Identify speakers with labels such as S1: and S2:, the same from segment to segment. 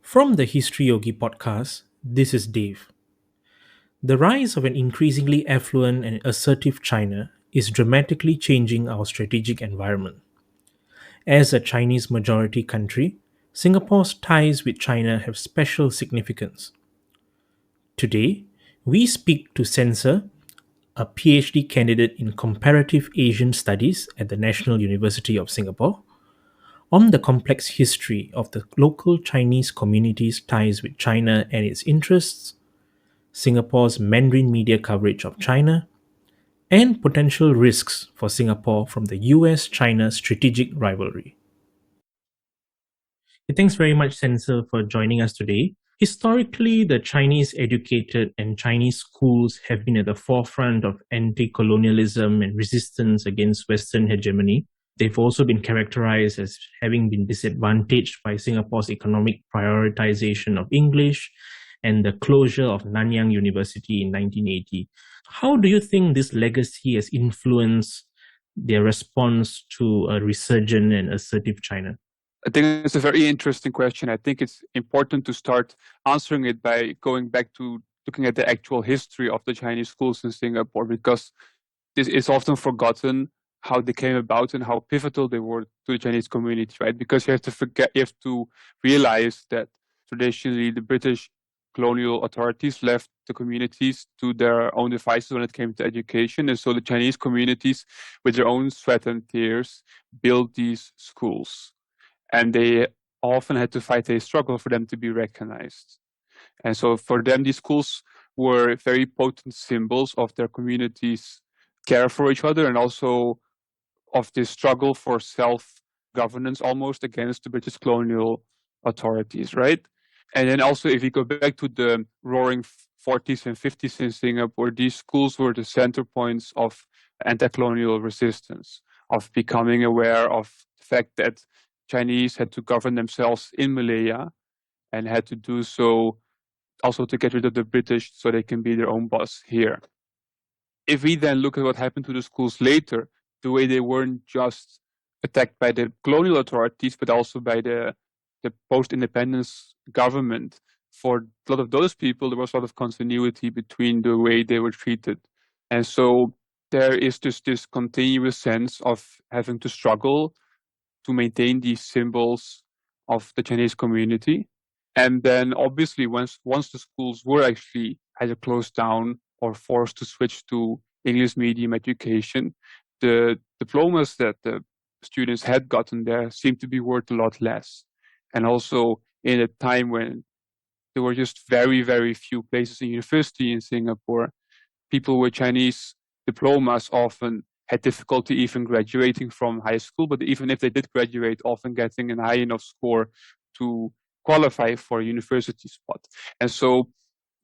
S1: From the Historyogi Podcast, this is Dave. The rise of an increasingly affluent and assertive China is dramatically changing our strategic environment. As a Chinese majority country, Singapore's ties with China have special significance. Today, we speak to Sensor, a PhD candidate in Comparative Asian Studies at the National University of Singapore, on the complex history of the local Chinese community's ties with China and its interests, Singapore's Mandarin media coverage of China, and potential risks for Singapore from the US China strategic rivalry. Thanks very much, Sensor, for joining us today. Historically, the Chinese educated and Chinese schools have been at the forefront of anti colonialism and resistance against Western hegemony. They've also been characterized as having been disadvantaged by Singapore's economic prioritization of English and the closure of Nanyang University in 1980. How do you think this legacy has influenced their response to a resurgent and assertive China?
S2: I think it's a very interesting question. I think it's important to start answering it by going back to looking at the actual history of the Chinese schools in Singapore, because this is often forgotten how they came about and how pivotal they were to the Chinese community, right? Because you have to realize that traditionally the British colonial authorities left the communities to their own devices when it came to education. And so the Chinese communities, with their own sweat and tears, built these schools. And they often had to fight a struggle for them to be recognized. And so for them, these schools were very potent symbols of their community's care for each other and also of this struggle for self-governance almost against the British colonial authorities, right? And then also if we go back to the roaring 40s and 50s in Singapore, these schools were the center points of anti-colonial resistance, of becoming aware of the fact that Chinese had to govern themselves in Malaya and had to do so also to get rid of the British so they can be their own boss here. If we then look at what happened to the schools later, the way they weren't just attacked by the colonial authorities, but also by the post-independence government, for a lot of those people, there was a lot of continuity between the way they were treated. And so there is just this continuous sense of having to struggle to maintain these symbols of the Chinese community. And then obviously once the schools were actually either closed down or forced to switch to English medium education, the diplomas that the students had gotten there seemed to be worth a lot less. And also in a time when there were just very, very few places in university in Singapore, people with Chinese diplomas often had difficulty even graduating from high school, but even if they did graduate, often getting a high enough score to qualify for a university spot. And so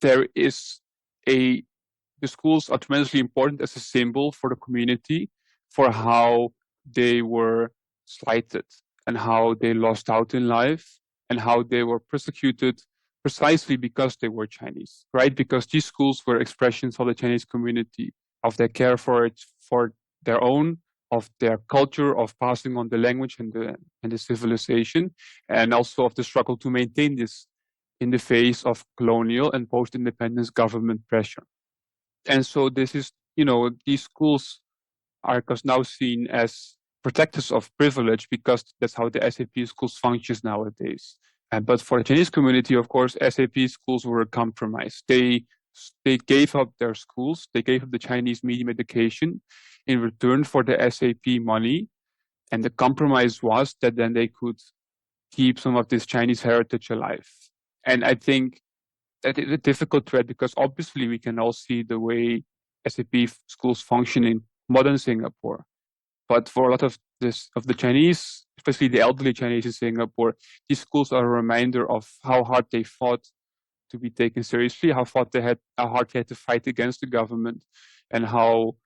S2: there is the schools are tremendously important as a symbol for the community, for how they were slighted and how they lost out in life and how they were persecuted precisely because they were Chinese, right? Because these schools were expressions of the Chinese community, of their care for it, for their own, of their culture, of passing on the language and the civilization, and also of the struggle to maintain this in the face of colonial and post-independence government pressure. And so this is, these schools are now seen as protectors of privilege because that's how the SAP schools functions nowadays. But for the Chinese community, of course, SAP schools were compromised. They gave up their schools, they gave up the Chinese medium education in return for the SAP money. And the compromise was that then they could keep some of this Chinese heritage alive. And I think that is a difficult thread because obviously we can all see the way SAP schools function in modern Singapore. But for a lot of the Chinese, especially the elderly Chinese in Singapore, these schools are a reminder of how hard they fought to be taken seriously, how hard they had to fight against the government, and how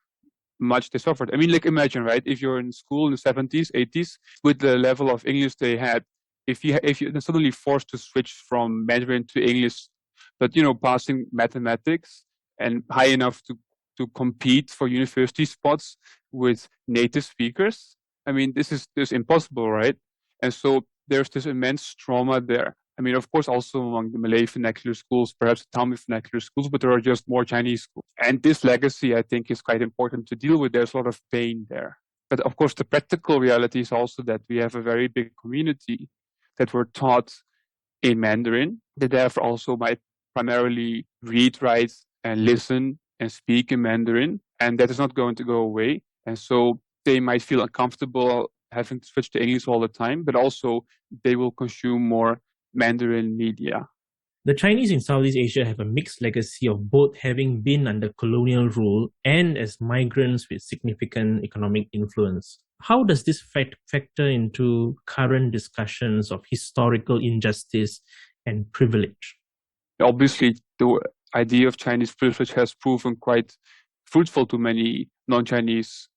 S2: much they suffered. I mean, like imagine, right? If you're in school in the 70s, 80s, with the level of English they had, if you're suddenly forced to switch from Mandarin to English, but passing mathematics and high enough to compete for university spots with native speakers. I mean, this is impossible, right? And so there's this immense trauma there I mean, of course, also among the Malay vernacular schools, perhaps the Tamil vernacular schools, but there are just more Chinese schools. And this legacy, I think, is quite important to deal with. There's a lot of pain there. But of course, the practical reality is also that we have a very big community that were taught in Mandarin, that therefore also might primarily read, write, and listen and speak in Mandarin. And that is not going to go away. And so they might feel uncomfortable having to switch to English all the time, but also they will consume more Mandarin media.
S1: The Chinese in Southeast Asia have a mixed legacy of both having been under colonial rule and as migrants with significant economic influence. How does this factor into current discussions of historical injustice and privilege?
S2: Obviously, the idea of Chinese privilege has proven quite fruitful to many non-Chinese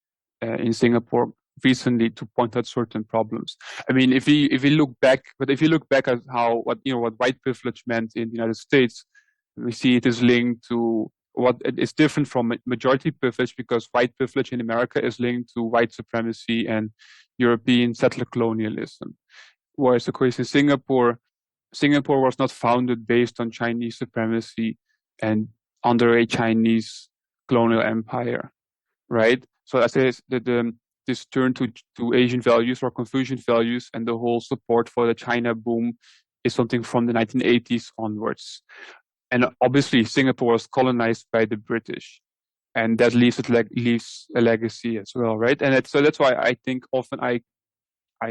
S2: in Singapore recently to point out certain problems. I mean, if you look back at what white privilege meant in the United States, we see it is linked to what is different from majority privilege, because white privilege in America is linked to white supremacy and European settler colonialism. Whereas, of course, in Singapore was not founded based on Chinese supremacy and under a Chinese colonial empire, right? So I say that this turn to Asian values or Confucian values and the whole support for the China boom is something from the 1980s onwards. And obviously, Singapore was colonized by the British, and that leaves a legacy as well, right? And so that's why I think often I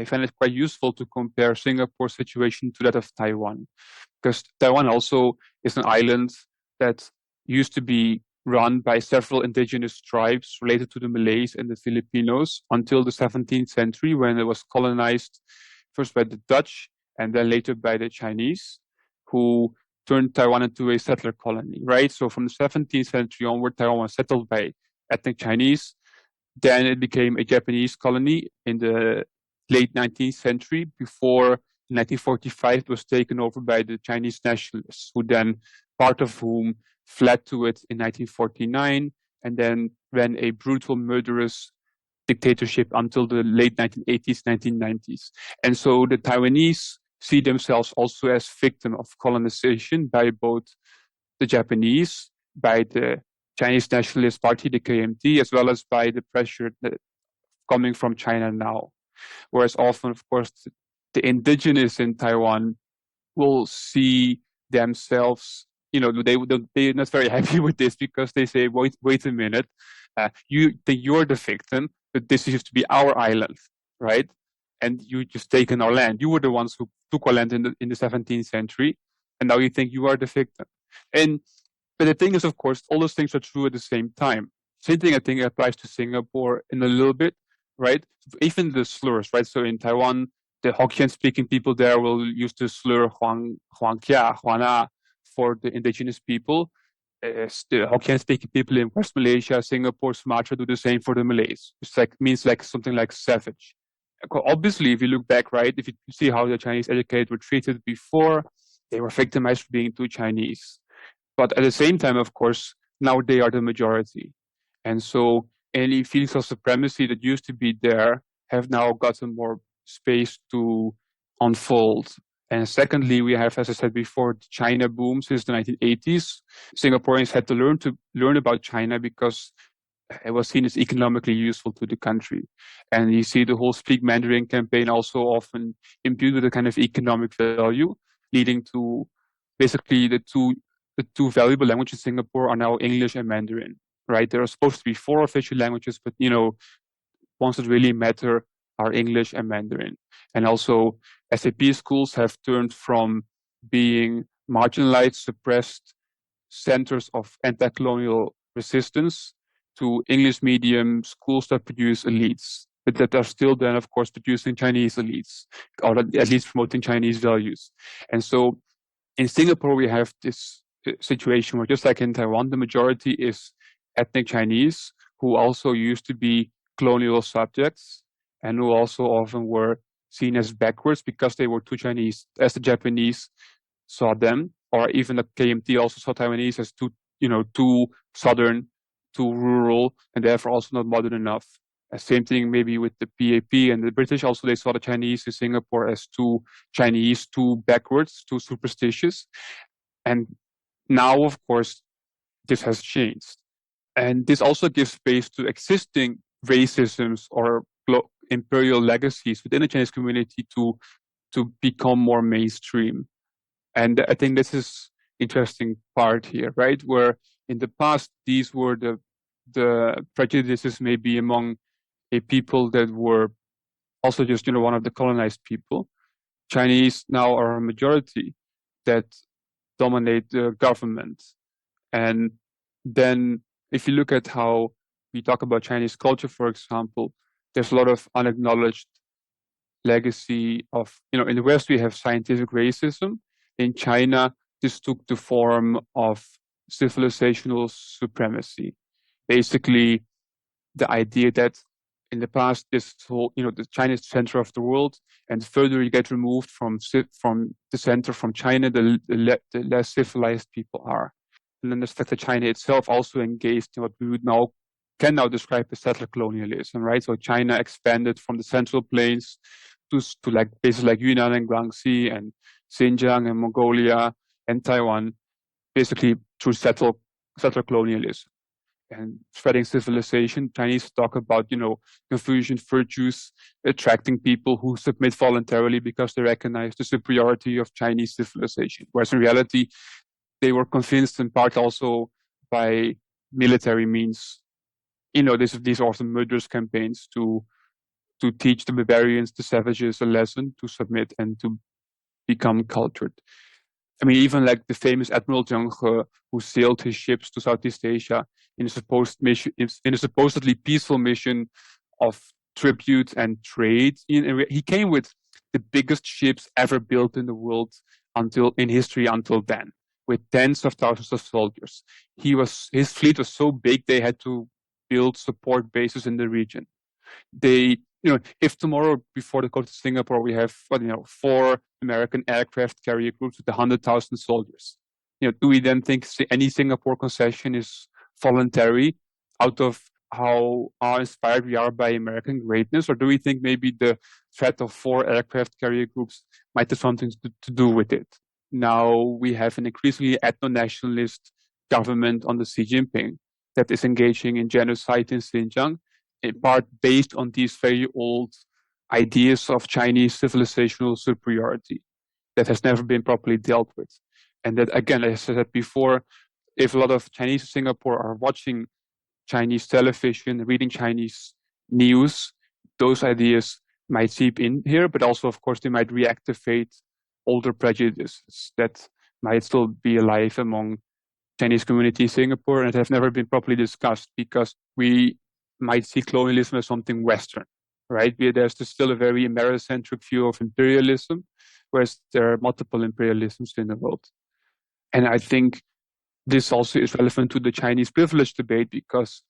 S2: find it quite useful to compare Singapore's situation to that of Taiwan, because Taiwan also is an island that used to be run by several indigenous tribes related to the Malays and the Filipinos until the 17th century, when it was colonized first by the Dutch and then later by the Chinese, who turned Taiwan into a settler colony, right? So from the 17th century onward, Taiwan was settled by ethnic Chinese. Then it became a Japanese colony in the late 19th century, before 1945 it was taken over by the Chinese nationalists, who then, part of whom fled to it in 1949 and then ran a brutal, murderous dictatorship until the late 1980s, 1990s. And so the Taiwanese see themselves also as victims of colonization by both the Japanese, by the Chinese Nationalist Party, the KMT, as well as by the pressure coming from China now. Whereas often, of course, the indigenous in Taiwan will see themselves, they're not very happy with this, because they say, wait a minute, you're the victim, but this used to be our island, right? And you just taken our land. You were the ones who took our land in the 17th century, and now you think you are the victim. But the thing is, of course, all those things are true at the same time. Same thing, I think, applies to Singapore in a little bit, right? Even the slurs, right? So in Taiwan, the Hokkien-speaking people there will use the slur Huang Huana for the indigenous people. The Hokkien-speaking people in West Malaysia, Singapore, Sumatra do the same for the Malays. It's means something like savage. Obviously, if you look back, right, if you see how the Chinese educated were treated before, they were victimized for being too Chinese. But at the same time, of course, now they are the majority. And so any feelings of supremacy that used to be there have now gotten more space to unfold. And secondly, we have, as I said before, the China boom since the 1980s. Singaporeans had to learn about China because it was seen as economically useful to the country. And you see the whole Speak Mandarin campaign also often imbued with a kind of economic value, leading to basically the two valuable languages in Singapore are now English and Mandarin, right? There are supposed to be 4 official languages, but ones that really matter are English and Mandarin. And also, SAP schools have turned from being marginalized, suppressed centers of anti-colonial resistance to English medium schools that produce elites, but that are still then, of course, producing Chinese elites, or at least promoting Chinese values. And so in Singapore, we have this situation where, just like in Taiwan, the majority is ethnic Chinese, who also used to be colonial subjects and who also often were seen as backwards because they were too Chinese, as the Japanese saw them, or even the KMT also saw Taiwanese as too southern, too rural, and therefore also not modern enough. Same thing maybe with the PAP and the British. Also, they saw the Chinese in Singapore as too Chinese, too backwards, too superstitious. And now, of course, this has changed. And this also gives space to existing racisms or imperial legacies within the Chinese community to become more mainstream. And I think this is interesting part here, right? Where in the past these were the prejudices maybe among a people that were also just one of the colonized people. Chinese now are a majority that dominate the government. And then if you look at how we talk about Chinese culture, for example, there's a lot of unacknowledged legacy of, in the West, we have scientific racism. In China, this took the form of civilizational supremacy. Basically, the idea that in the past, this whole, the China is the center of the world, and the further you get removed from the center, from China, the less civilized people are. And then the fact that China itself also engaged in what we can now describe as settler colonialism, right? So China expanded from the Central Plains to like places like Yunnan and Guangxi and Xinjiang and Mongolia and Taiwan, basically through settler colonialism and spreading civilization. Chinese talk about, Confucian virtues attracting people who submit voluntarily because they recognize the superiority of Chinese civilization. Whereas in reality, they were convinced in part also by military means. These often murderous campaigns to teach the barbarians, the savages, a lesson to submit and to become cultured. I mean, even like the famous Admiral Zheng He, who sailed his ships to Southeast Asia in a supposedly peaceful mission of tribute and trade. He came with the biggest ships ever built in the world in history until then, with tens of thousands of soldiers. His fleet was so big they had to build support bases in the region. If tomorrow before they go to Singapore, we have, 4 American aircraft carrier groups with 100,000 soldiers, do we then think any Singapore concession is voluntary out of how inspired we are by American greatness? Or do we think maybe the threat of 4 aircraft carrier groups might have something to do with it? Now we have an increasingly ethno-nationalist government under Xi Jinping that is engaging in genocide in Xinjiang, in part based on these very old ideas of Chinese civilizational superiority that has never been properly dealt with. And that, again, as I said before, if a lot of Chinese in Singapore are watching Chinese television, reading Chinese news, those ideas might seep in here, but also, of course, they might reactivate older prejudices that might still be alive among Chinese community in Singapore and have never been properly discussed because we might see colonialism as something Western, right? There's still a very Americentric view of imperialism, whereas there are multiple imperialisms in the world. And I think this also is relevant to the Chinese privilege debate because,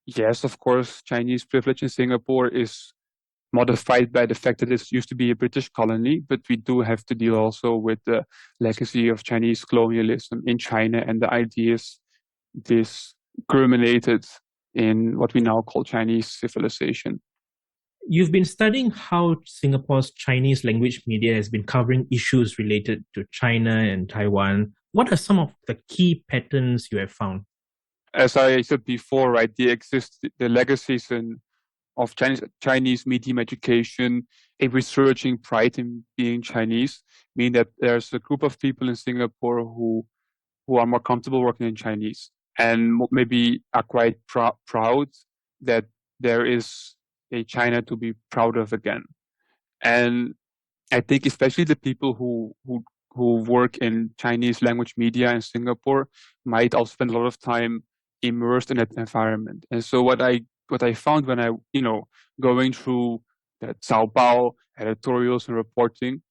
S2: yes, of course, Chinese privilege in Singapore is modified by the fact that it used to be a British colony, but we do have to deal also with the legacy of Chinese colonialism in China and the ideas this culminated in what we now call Chinese civilization.
S1: You've been studying how Singapore's Chinese language media has been covering issues related to China and Taiwan. What are some of the key patterns you have found?
S2: As I said before, right, the legacies of Chinese medium education, a resurging pride in being Chinese, mean that there's a group of people in Singapore who are more comfortable working in Chinese and maybe are quite proud that there is a China to be proud of again. And I think especially the people who work in Chinese language media in Singapore might also spend a lot of time immersed in that environment. And so what I found when I going through the Cao Bao editorials and reporting,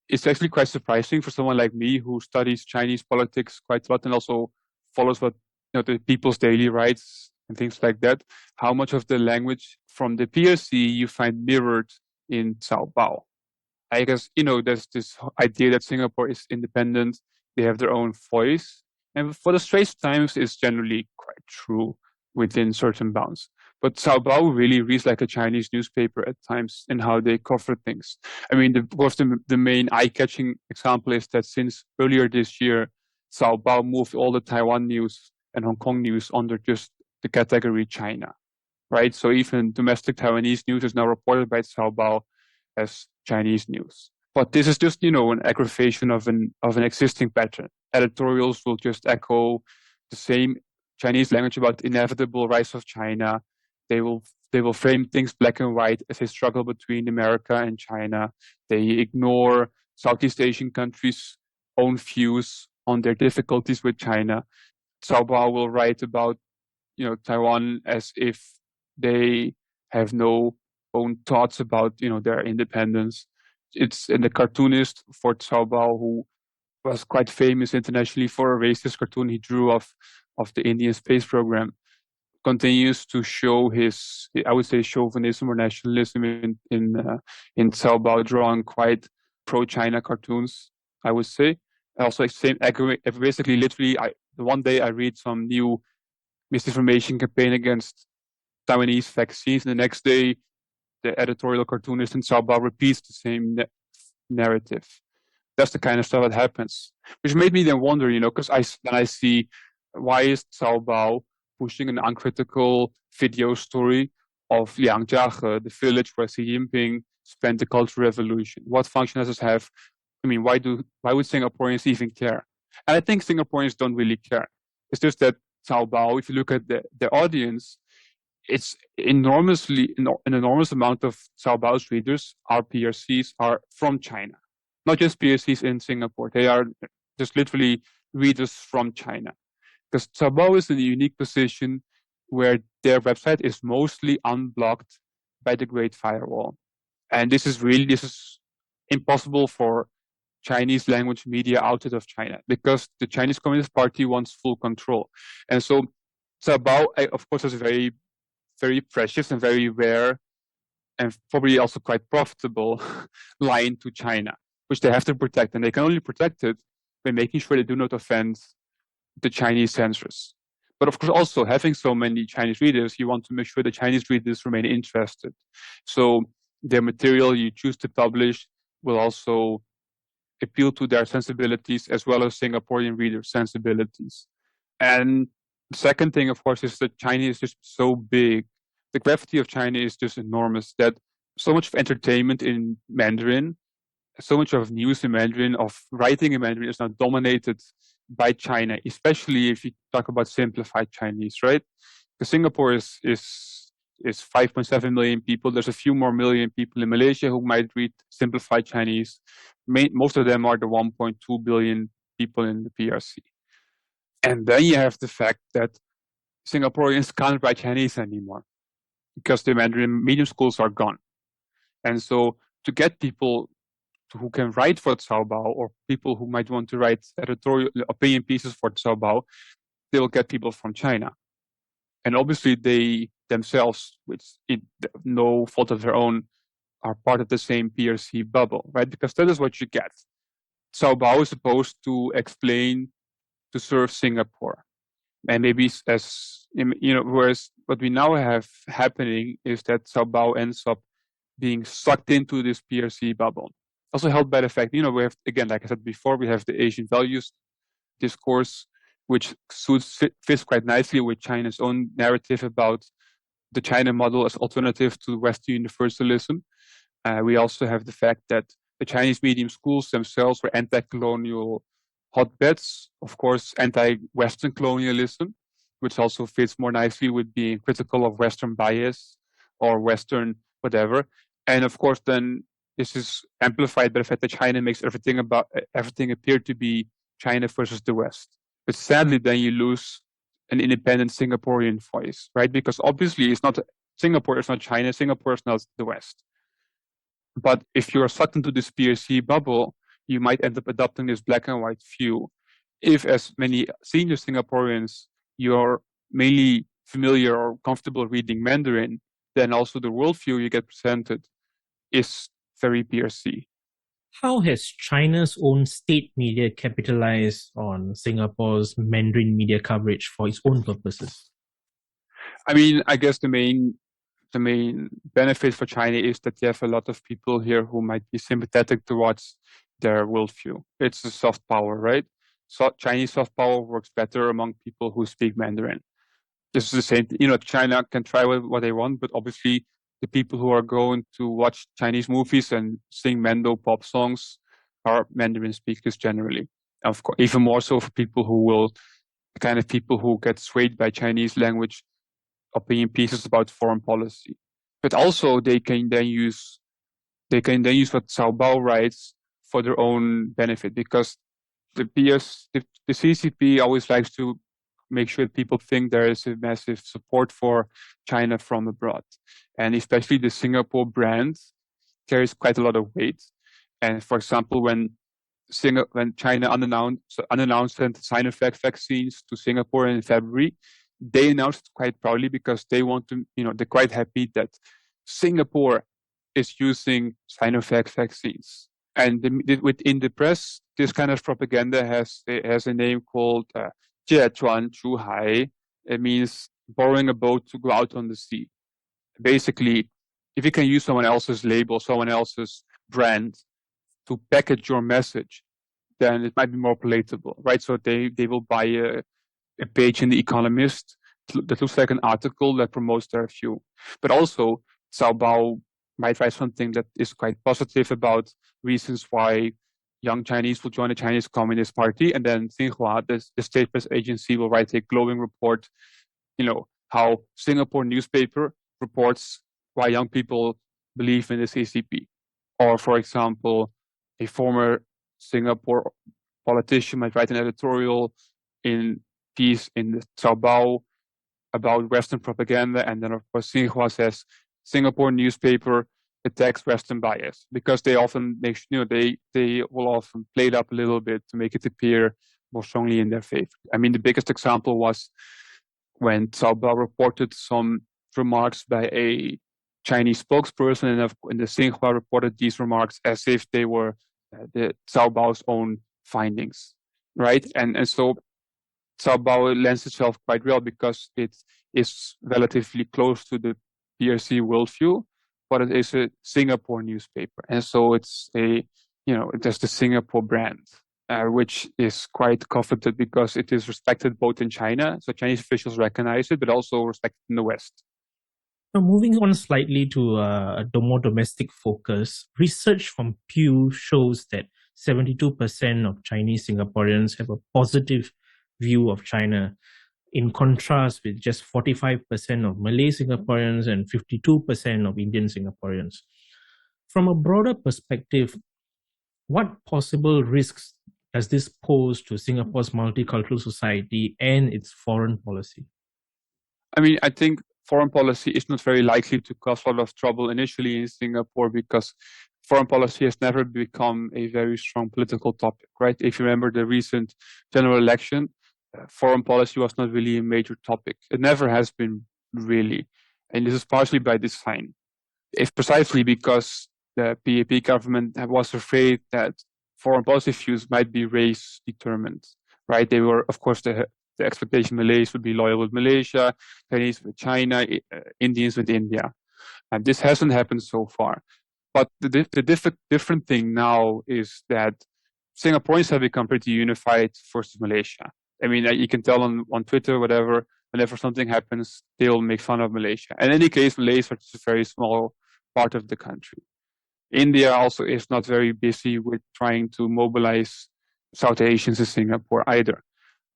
S2: it's actually quite surprising for someone like me who studies Chinese politics quite a lot and also follows what the people's daily rights and things like that, how much of the language from the PRC you find mirrored in Cao Bao. I guess, there's this idea that Singapore is independent, they have their own voice. And for the Straits Times, it's generally quite true within certain bounds. But Sao Bao really reads like a Chinese newspaper at times in how they cover things. I mean, of course, the main eye-catching example is that since earlier this year, Sao Bao moved all the Taiwan news and Hong Kong news under just the category China, right? So even domestic Taiwanese news is now reported by Sao Bao as Chinese news. But this is just, an aggravation of an existing pattern. Editorials will just echo the same Chinese language about the inevitable rise of China. They will they will frame things black and white as a struggle between America and China. They ignore Southeast Asian countries' own views on their difficulties with China. Cao Bao will write about Taiwan as if they have no own thoughts about their independence. It's and the cartoonist for Cao Bao, who was quite famous internationally for a racist cartoon he drew of the Indian space program, continues to show his, I would say, chauvinism or nationalism in Cao Bao, drawing quite pro-China cartoons, I would say. Also, same basically, literally, the one day I read some new misinformation campaign against Taiwanese vaccines, and the next day the editorial cartoonist in Cao Bao repeats the same narrative. That's the kind of stuff that happens, which made me then wonder, because then I see, why is Cao Bao pushing an uncritical video story of Liangjiahe, the village where Xi Jinping spent the Cultural Revolution? What function does this have? I mean, why would Singaporeans even care? And I think Singaporeans don't really care. It's just that Cao Bao, if you look at the audience, it's an enormous amount of Cao Bao's readers, our PRCs, are from China. Not just PRCs in Singapore. They are just literally readers from China. Because Cao Bao is in a unique position where their website is mostly unblocked by the Great Firewall. And this is impossible for Chinese language media outside of China, because the Chinese Communist Party wants full control. And so Cao Bao, of course, is very, very precious and very rare and probably also quite profitable line to China, which they have to protect. And they can only protect it by making sure they do not offend the Chinese censors. But of course, also having so many Chinese readers, you want to make sure the Chinese readers remain interested. So the material you choose to publish will also appeal to their sensibilities as well as Singaporean readers' sensibilities. And the second thing, of course, is that China is just so big. The gravity of China is just enormous, that so much of entertainment in Mandarin, so much of news in Mandarin, of writing in Mandarin, is now dominated by China, especially if you talk about simplified Chinese, right? Because Singapore is 5.7 million people. There's a few more million people in Malaysia who might read simplified Chinese. Most of them are the 1.2 billion people in the PRC. And then you have the fact that Singaporeans can't write Chinese anymore because the Mandarin medium schools are gone. And so to get people who can write for Cao Bao, or people who might want to write editorial opinion pieces for Cao Bao, they will get people from China. And obviously they themselves, with no fault of their own, are part of the same PRC bubble, right? Because that is what you get. Cao Bao is supposed to explain, to serve Singapore. And maybe whereas what we now have happening is that Cao Bao ends up being sucked into this PRC bubble. Also helped by the fact, we have, again, like I said before, we have the Asian values discourse, which fits quite nicely with China's own narrative about the China model as alternative to Western universalism. We also have the fact that the Chinese medium schools themselves were anti-colonial hotbeds, of course, anti-Western colonialism, which also fits more nicely with being critical of Western bias or Western whatever. And of course, then this is amplified by the fact that China makes everything appear to be China versus the West. But sadly, then you lose an independent Singaporean voice, right? Because obviously, Singapore is not China, Singapore is not the West. But if you're sucked into this PRC bubble, you might end up adopting this black and white view. If, as many senior Singaporeans, you're mainly familiar or comfortable reading Mandarin, then also the worldview you get presented is very PRC.
S1: How has China's own state media capitalized on Singapore's Mandarin media coverage for its own purposes?
S2: I mean, I guess the main benefit for China is that you have a lot of people here who might be sympathetic towards their worldview. It's a soft power, right? So Chinese soft power works better among people who speak Mandarin. This is the same. China can try what they want, but obviously the people who are going to watch Chinese movies and sing Mando pop songs are Mandarin speakers generally. Of course, even more so for the kind of people who get swayed by Chinese language opinion pieces about foreign policy. But also they can then use what Cao Bao writes for their own benefit, because the CCP always likes to make sure people think there is a massive support for China from abroad. And especially the Singapore brand carries quite a lot of weight. And for example, when China unannounced sent Sinovac vaccines to Singapore in February, they announced quite proudly because they want to, they're quite happy that Singapore is using Sinovac vaccines. And within the press, this kind of propaganda has a name called 借船出海. It means borrowing a boat to go out on the sea. Basically, if you can use someone else's label, someone else's brand to package your message, then it might be more palatable, right? So they will buy a page in The Economist that looks like an article that promotes their view. But also, Cao Bao might write something that is quite positive about reasons why young Chinese will join the Chinese Communist Party, and then Xinhua, the state press agency, will write a glowing report, how Singapore newspaper reports why young people believe in the CCP. Or, for example, a former Singapore politician might write an editorial piece in the Cao Bao about Western propaganda, and then of course Xinhua says Singapore newspaper attacks Western bias, because they often they will often play it up a little bit to make it appear more strongly in their favor. I mean, the biggest example was when Cao Bao reported some remarks by a Chinese spokesperson, and the Xinhua reported these remarks as if they were the Cao Bao's own findings, right? And so Sao Paulo lends itself quite well because it is relatively close to the PRC worldview, but it is a Singapore newspaper, and so it has the Singapore brand, which is quite coveted because it is respected both in China, so Chinese officials recognize it, but also respected in the West.
S1: Now, moving on slightly to a more domestic focus, research from Pew shows that 72% of Chinese Singaporeans have a positive view of China, in contrast with just 45% of Malay Singaporeans and 52% of Indian Singaporeans. From a broader perspective, what possible risks does this pose to Singapore's multicultural society and its foreign policy?
S2: I mean, I think foreign policy is not very likely to cause a lot of trouble initially in Singapore, because foreign policy has never become a very strong political topic, right? If you remember the recent general election, foreign policy was not really a major topic. It never has been, really. And this is partially by design. If precisely because the PAP government was afraid that foreign policy views might be race determined, right? They were, of course, the expectation Malays would be loyal with Malaysia, Chinese with China, Indians with India. And this hasn't happened so far. But the different thing now is that Singaporeans have become pretty unified versus Malaysia. I mean, you can tell on Twitter, whatever, whenever something happens, they'll make fun of Malaysia. In any case, Malays are just a very small part of the country. India also is not very busy with trying to mobilize South Asians in Singapore either.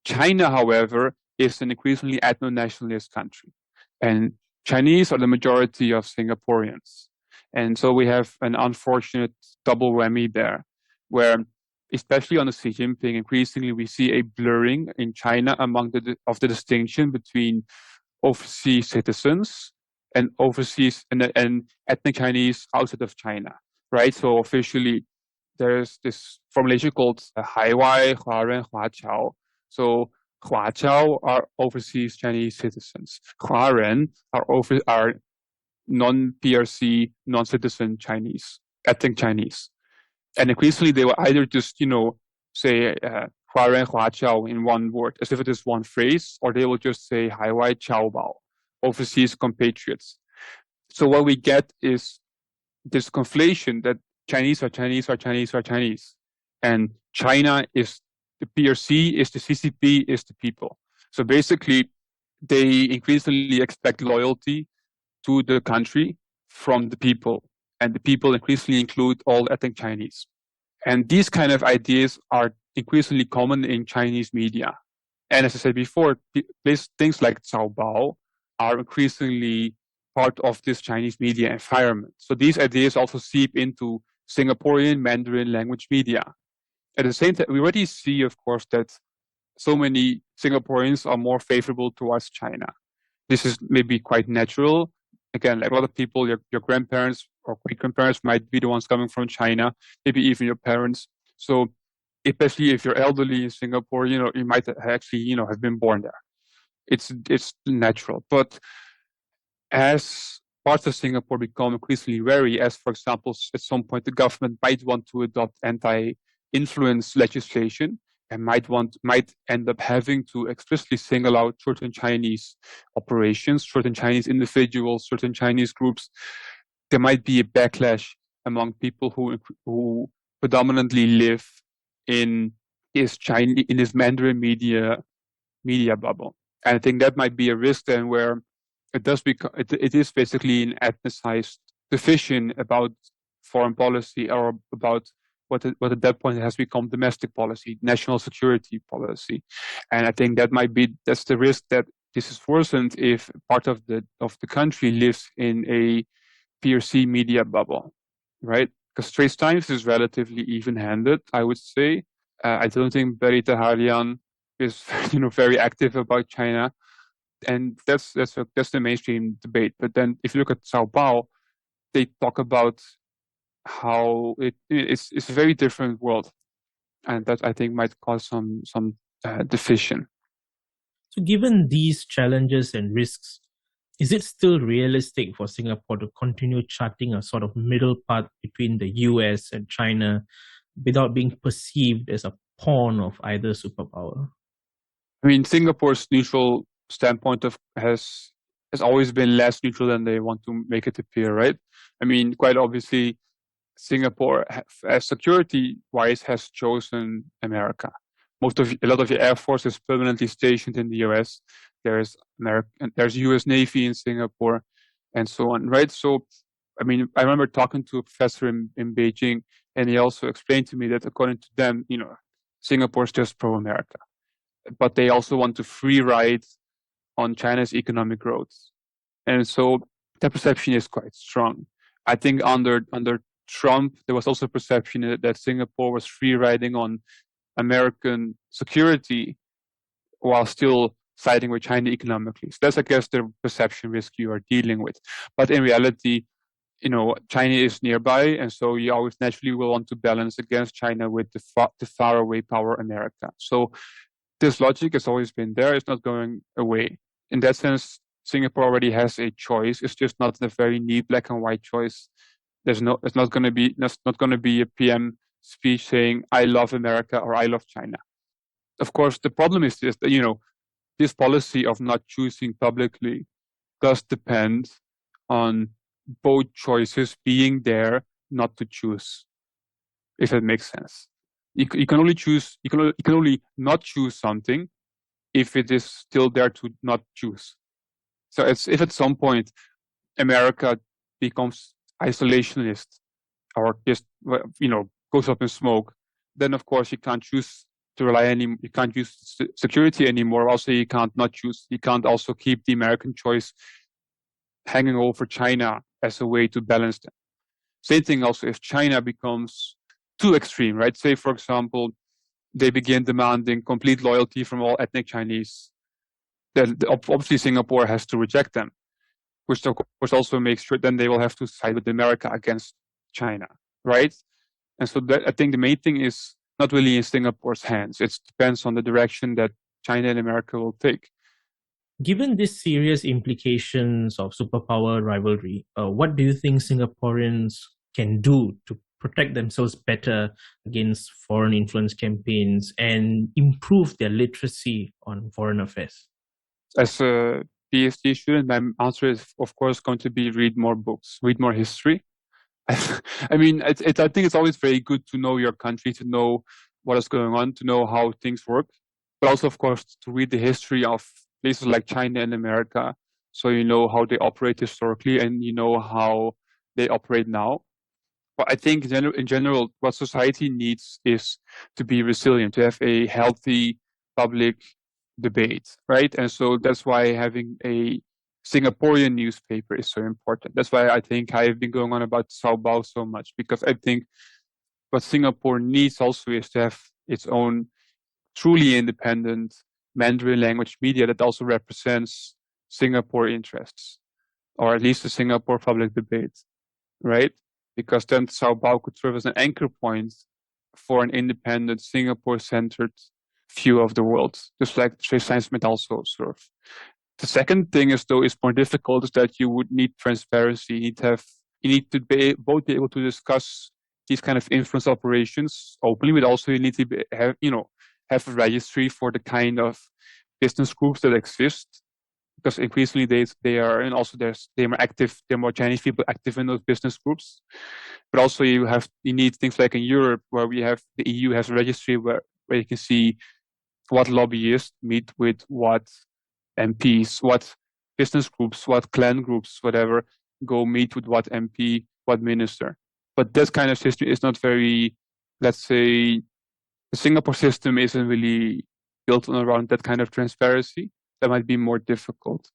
S2: China, however, is an increasingly ethno-nationalist country. And Chinese are the majority of Singaporeans. And so we have an unfortunate double whammy there, where, especially under Xi Jinping, increasingly we see a blurring in China of the distinction between overseas citizens and overseas and ethnic Chinese outside of China, right? So officially, there's this formulation called Haiwai, Huaren, Huaqiao. So Huaqiao are overseas Chinese citizens. Huaren are non-PRC, non-citizen Chinese, ethnic Chinese. And increasingly, they will either just, say Huaren Huaqiao in one word, as if it is one phrase, or they will just say Haiwai Qiao Bao. overseas compatriots. So what we get is this conflation that Chinese are Chinese are Chinese are Chinese, and China is the PRC, is the CCP, is the people. So basically, they increasingly expect loyalty to the country from the people, and the people increasingly include all ethnic Chinese. And these kind of ideas are increasingly common in Chinese media. And as I said before, things like Cao Bao are increasingly part of this Chinese media environment. So these ideas also seep into Singaporean Mandarin language media. At the same time, we already see, of course, that so many Singaporeans are more favorable towards China. This is maybe quite natural. Again, like a lot of people, your grandparents or great grandparents might be the ones coming from China, maybe even your parents. So especially if you're elderly in Singapore, you might actually, have been born there. It's natural. But as parts of Singapore become increasingly wary, as for example, at some point the government might want to adopt anti-influence legislation and might end up having to explicitly single out certain Chinese operations, certain Chinese individuals, certain Chinese groups, there might be a backlash among people who predominantly live in this Mandarin media bubble. And I think that might be a risk then where it is basically an ethnicized division about foreign policy, or about what at that point has become domestic policy, national security policy. And I think that's the risk, that this is worsened if part of the country lives in a PRC media bubble, right? Because Straits Times is relatively even-handed, I would say. I don't think Berita Harian is very active about China, and that's the mainstream debate. But then if you look at Sao Paulo, they talk about how it's a very different world, and that I think might cause some division.
S1: So, given these challenges and risks, is it still realistic for Singapore to continue charting a sort of middle path between the US and China without being perceived as a pawn of either superpower?
S2: I mean, Singapore's neutral standpoint has always been less neutral than they want to make it appear, right? I mean, quite obviously, Singapore, as security-wise, has chosen America. A lot of the Air Force is permanently stationed in the US. There's US Navy in Singapore, and so on, right? So, I mean, I remember talking to a professor in Beijing, and he also explained to me that according to them, Singapore is just pro-America, but they also want to free ride on China's economic growth, and so that perception is quite strong. I think under Trump, there was also a perception that Singapore was free riding on American security while still siding with China economically. So that's, I guess, the perception risk you are dealing with. But in reality, China is nearby, and so you always naturally will want to balance against China with the faraway power America. So this logic has always been there. It's not going away. In that sense, Singapore already has a choice. It's just not a very neat black and white choice. It's not going to be a PM speech saying I love America or I love China. Of course, the problem is this, that this policy of not choosing publicly does depend on both choices being there not to choose, if it makes sense. You can only choose. You can only not choose something if it is still there to not choose. So if at some point America becomes isolationist or just goes up in smoke, then of course you can't choose to you can't use security anymore. Also, you can't not choose. You can't also keep the American choice hanging over China as a way to balance them. Same thing also if China becomes too extreme, right? Say, for example, they begin demanding complete loyalty from all ethnic Chinese. Then obviously Singapore has to reject them, which of course also makes sure then they will have to side with America against China, right? And so I think the main thing is not really in Singapore's hands. It depends on the direction that China and America will take.
S1: Given these serious implications of superpower rivalry, what do you think Singaporeans can do to protect themselves better against foreign influence campaigns and improve their literacy on foreign affairs?
S2: As PhD student, my answer is, of course, going to be read more books, read more history. I mean, I think it's always very good to know your country, to know what is going on, to know how things work, but also, of course, to read the history of places like China and America, so you know how they operate historically and you know how they operate now. But I think in general, what society needs is to be resilient, to have a healthy public debate, right? And so that's why having a Singaporean newspaper is so important. That's why I think I have been going on about Sao so much, because I think what Singapore needs also is to have its own truly independent Mandarin language media that also represents Singapore interests, or at least the Singapore public debate, right? Because then Sao could serve as an anchor point for an independent Singapore-centered view of the world, just like Swiss Science might also serve. The second thing is, though, is more difficult, is that you would need transparency. You need to both be able to discuss these kind of influence operations openly, but also you need to have a registry for the kind of business groups that exist, because increasingly they are, and also they're more active, there are more Chinese people active in those business groups. But also you need things like in Europe, where the EU has a registry where you can see what lobbyists meet with what MPs, what business groups, what clan groups, whatever, go meet with what MP, what minister. But this kind of system is not very, let's say, the Singapore system isn't really built around that kind of transparency. That might be more difficult.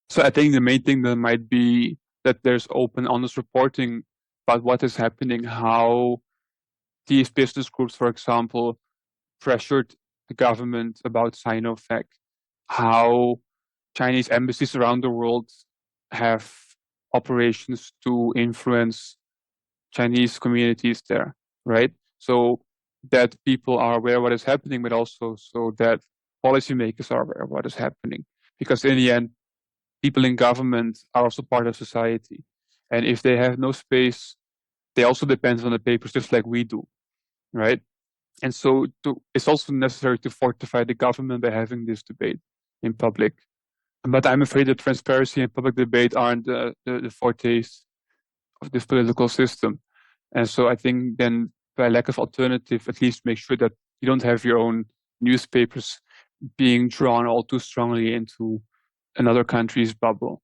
S2: So I think the main thing that might be that there's open, honest reporting about what is happening, how these business groups, for example, pressured the government about Sinovac, how Chinese embassies around the world have operations to influence Chinese communities there, right? So that people are aware of what is happening, but also so that policymakers are aware of what is happening. Because in the end, people in government are also part of society. And if they have no space, they also depend on the papers just like we do, right? And so it's also necessary to fortify the government by having this debate in public. But I'm afraid that transparency and public debate aren't the fortes of this political system. And so I think then, by lack of alternative, at least make sure that you don't have your own newspapers being drawn all too strongly into another country's bubble.